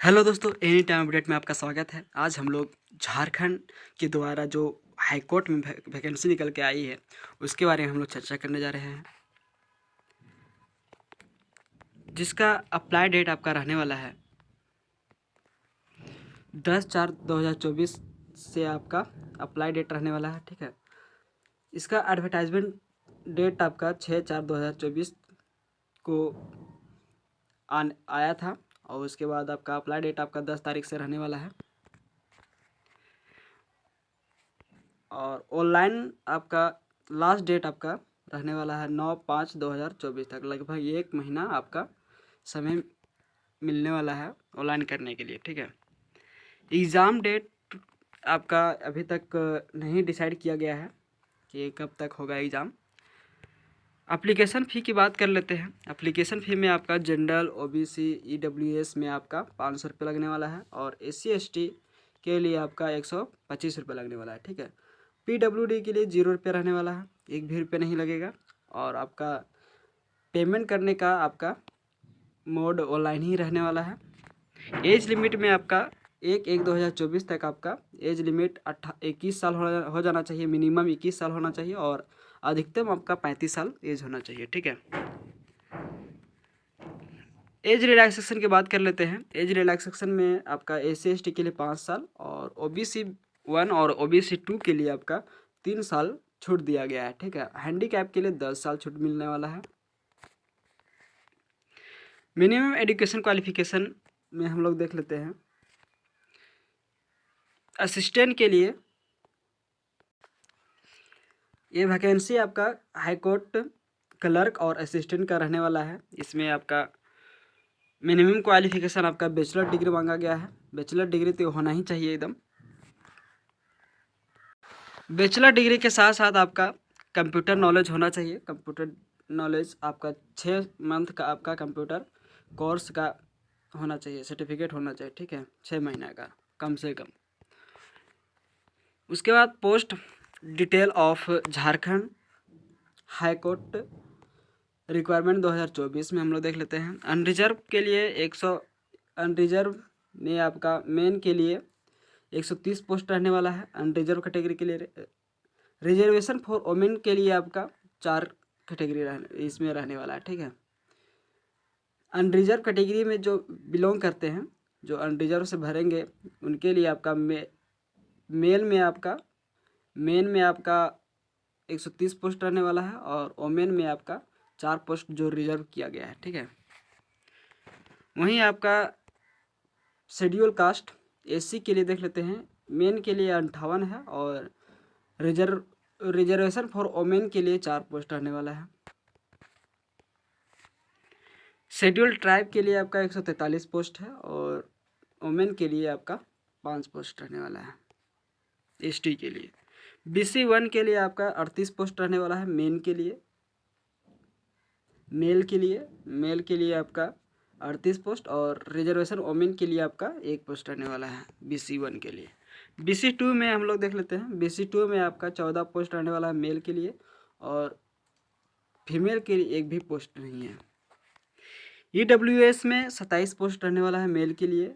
Hello दोस्तों, any time update में आपका स्वागत है। आज हम लोग झारखंड के द्वारा जो हाई कोर्ट में वैकेंसी निकल के आई है उसके बारे में हम लोग चर्चा करने जा रहे हैं, जिसका अप्लाई डेट आपका रहने वाला है 10/4/2024 से आपका अप्लाई डेट रहने वाला है। ठीक है, इसका एडवर्टाइजमेंट डेट आपका 6/4/2024 को आया था और उसके बाद आपका अप्लाई डेट आपका 10 तारीख से रहने वाला है और ऑनलाइन आपका लास्ट डेट आपका रहने वाला है 9/5/2024 तक। लगभग 1 महीना आपका समय मिलने वाला है ऑनलाइन करने के लिए। ठीक है, एग्ज़ाम डेट आपका अभी तक नहीं डिसाइड किया गया है कि कब तक होगा एग्ज़ाम। एप्लीकेशन फ़ी की बात कर लेते हैं। एप्लीकेशन फ़ी में आपका जनरल ओबीसी ईडब्ल्यूएस में आपका 500 रुपये लगने वाला है और एससी एसटी के लिए आपका 125 रुपये लगने वाला है। ठीक है, पीडब्ल्यूडी के लिए 0 रुपये रहने वाला है, 1 भी रुपये नहीं लगेगा। और आपका पेमेंट करने का आपका मोड ऑनलाइन ही रहने वाला है। एज लिमिट में आपका 1/1/2024 तक आपका एज लिमिट 21 साल हो जाना चाहिए। मिनिमम 21 साल होना चाहिए और अधिकतम आपका 35 साल एज होना चाहिए। ठीक है, एज रिलैक्सेशन की बात कर लेते हैं। एज रिलैक्सेशन में आपका SC ST के लिए 5 साल और OBC 1 और OBC 2 के लिए आपका 3 साल छूट दिया गया है। ठीक है, हैंडीकैप के लिए 10 साल छूट मिलने वाला है। मिनिमम एजुकेशन क्वालिफिकेशन में हम लोग देख लेते हैं। असिस्टेंट के लिए ये वैकेंसी आपका हाई कोर्ट क्लर्क और असिस्टेंट का रहने वाला है। इसमें आपका मिनिमम क्वालिफिकेशन आपका बैचलर डिग्री मांगा गया है। बैचलर डिग्री तो होना ही चाहिए एकदम। बैचलर डिग्री के साथ साथ आपका कंप्यूटर नॉलेज होना चाहिए। कंप्यूटर नॉलेज आपका 6 मंथ का आपका कंप्यूटर कोर्स का होना चाहिए, सर्टिफिकेट होना चाहिए। ठीक है, 6 महीने का कम से कम। उसके बाद post detail of Jharkhand high court requirement 2024 में हम लोग देख लेते हैं। अनरिजर्व के लिए 100, अनरिजर्व में आपका मेन के लिए 130 पोस्ट रहने वाला है। अनरिजर्व कैटेगरी के लिए रिजर्वेशन फॉर वोमेन के लिए आपका 4 कैटेगरी इसमें रहने वाला है। ठीक है, अनरिजर्व कैटेगरी में जो बिलोंग करते हैं, जो अनरिजर्व से भरेंगे उनके लिए आपका मेल में आपका मेन में आपका 130 पोस्ट रहने वाला है और वोमेन में आपका 4 पोस्ट जो रिजर्व किया गया है। ठीक है, वहीं आपका शेड्यूल कास्ट SC के लिए देख लेते हैं। मेन के लिए 58 है और रिजर्वेशन फॉर वोमेन के लिए 4 पोस्ट रहने वाला है। शेड्यूल ट्राइब के लिए आपका 143 पोस्ट है और वोमेन के लिए आपका 5 पोस्ट रहने वाला है। ST के लिए BC 1 के लिए आपका 38 पोस्ट रहने वाला है। मेल के लिए आपका 38 पोस्ट और रिजर्वेशन वोमेन के लिए आपका 1 पोस्ट रहने वाला है BC 1 के लिए। BC 2 में हम लोग देख लेते हैं। BC 2 में आपका 14 पोस्ट रहने वाला है मेल के लिए और फीमेल के लिए 1 भी पोस्ट नहीं है। EWS में 27 पोस्ट रहने वाला है मेल के लिए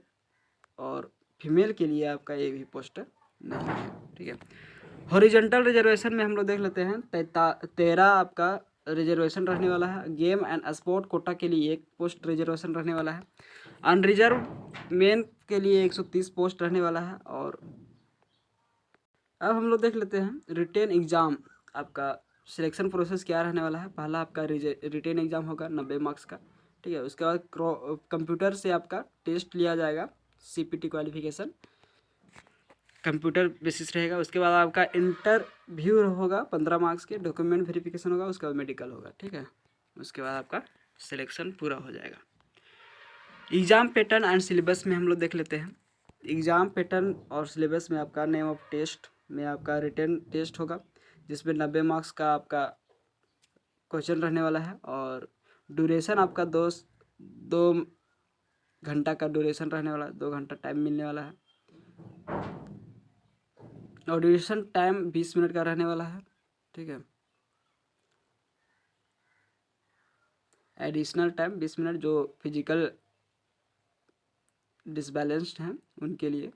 और फीमेल के लिए आपका 1 भी पोस्ट नहीं है। ठीक है, हॉरिजॉन्टल रिजर्वेशन में हम लोग देख लेते हैं। 13 आपका रिजर्वेशन रहने वाला है। गेम एंड स्पोर्ट कोटा के लिए 1 पोस्ट रिजर्वेशन रहने वाला है। अनरिजर्व मेन के लिए 130 पोस्ट रहने वाला है। और अब हम लोग देख लेते हैं रिटेन एग्ज़ाम आपका सिलेक्शन प्रोसेस क्या रहने वाला है। पहला आपका रिटेन एग्ज़ाम होगा 90 मार्क्स का। ठीक है, उसके बाद कंप्यूटर से आपका टेस्ट लिया जाएगा। CPT क्वालिफिकेशन कंप्यूटर बेसिस रहेगा। उसके बाद आपका इंटरव्यू होगा 15 मार्क्स के, डॉक्यूमेंट वेरिफिकेशन होगा, उसके बाद मेडिकल होगा। ठीक है, उसके बाद आपका सिलेक्शन पूरा हो जाएगा। एग्ज़ाम पैटर्न एंड सिलेबस में हम लोग देख लेते हैं। एग्ज़ाम पैटर्न और सिलेबस में आपका नेम ऑफ टेस्ट में आपका रिटन टेस्ट होगा, जिसमें 90 मार्क्स का आपका क्वेश्चन रहने वाला है और ड्यूरेशन आपका 2 घंटा का ड्यूरेशन रहने वाला है। 2 घंटा टाइम मिलने वाला है और ड्यूरेशन टाइम 20 मिनट का रहने वाला है। ठीक है, एडिशनल टाइम 20 मिनट जो फिजिकल डिसबैलेंस्ड हैं उनके लिए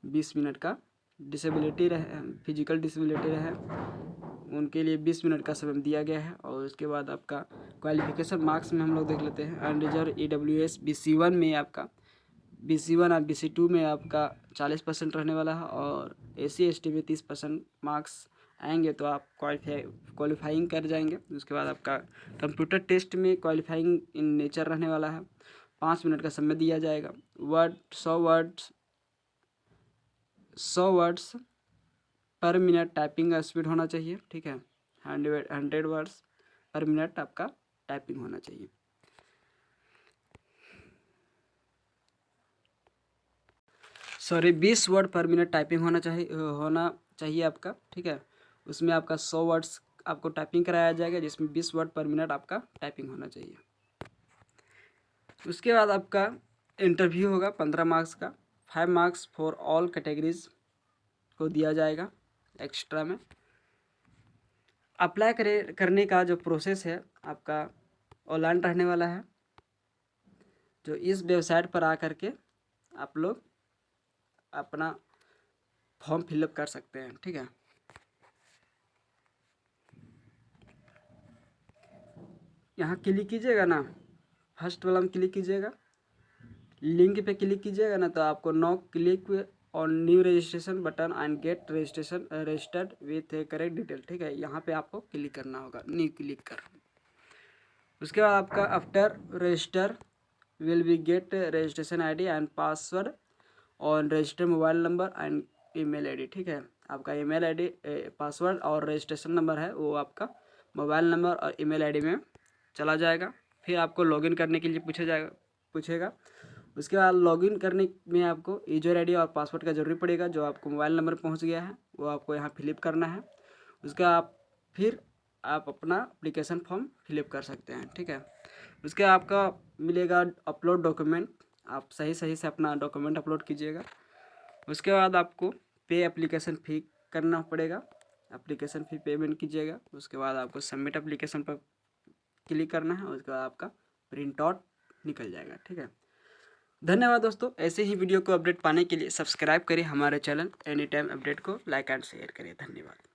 20 मिनट का, डिसेबिलिटी रहे, फिजिकल डिसेबिलिटी रहे उनके लिए 20 मिनट का समय दिया गया है। और उसके बाद आपका क्वालिफिकेशन मार्क्स में हम लोग देख लेते हैं। अनरिजर्व EWS BC1 में आपका BC1 और BC2 में आपका 40% रहने वाला है, और SC ST में 30% मार्क्स आएंगे तो आप क्वालिफाइंग कर जाएंगे। उसके बाद आपका कंप्यूटर टेस्ट में क्वालिफाइंग इन नेचर रहने वाला है। 5 मिनट का समय दिया जाएगा। 100 वर्ड्स पर मिनट टाइपिंग का स्पीड होना चाहिए, ठीक है। 100 वर्ड्स पर मिनट आपका टाइपिंग होना चाहिए। सॉरी 20 वर्ड पर मिनट टाइपिंग होना चाहिए आपका, ठीक है। उसमें आपका 100 वर्ड्स आपको टाइपिंग कराया जाएगा, जिसमें 20 वर्ड पर मिनट आपका टाइपिंग होना चाहिए। उसके बाद आपका इंटरव्यू होगा 15 मार्क्स का। 5 मार्क्स फॉर ऑल कैटेगरीज को दिया जाएगा एक्स्ट्रा में। अप्लाई करने का जो प्रोसेस है आपका ऑनलाइन रहने वाला है, जो इस वेबसाइट पर आकर के आप लोग अपना फॉर्म फिलअप कर सकते हैं, ठीक है। यहाँ क्लिक कीजिएगा ना, फर्स्ट वाला में क्लिक कीजिएगा, लिंक पे क्लिक कीजिएगा ना, तो आपको no click on new registration button and get registered with correct detail, ठीक है। यहाँ पे आपको क्लिक करना होगा, न्यू क्लिक कर। उसके बाद आपका after register will be get registration ID and password on register mobile number and email ID, ठीक है। आपका ईमेल ID पासवर्ड और रजिस्ट्रेशन नंबर है वो आपका मोबाइल नंबर और ईमेल ID में चला जाएगा। फिर आपको लॉगिन करने के लिए पूछेगा। उसके बाद लॉगिन करने में आपको यूजर ID और पासवर्ड का जरूरी पड़ेगा, जो आपको मोबाइल नंबर पहुंच गया है वो आपको यहाँ फिलिप करना है। उसका फिर आप अपना एप्लीकेशन फॉर्म फिलअप कर सकते हैं, ठीक है। उसके आपका मिलेगा अपलोड डॉक्यूमेंट, आप सही से अपना डॉक्यूमेंट अपलोड कीजिएगा। उसके बाद आपको पे एप्लीकेशन फ़ी करना पड़ेगा, एप्लीकेशन फ़ी पेमेंट कीजिएगा। उसके बाद आपको सबमिट एप्लीकेशन पर क्लिक करना है, उसके बाद आपका प्रिंट आउट निकल जाएगा, ठीक है। धन्यवाद दोस्तों। ऐसे ही वीडियो को अपडेट पाने के लिए सब्सक्राइब करें हमारे चैनल एनी टाइम अपडेट को, लाइक एंड शेयर करें। धन्यवाद।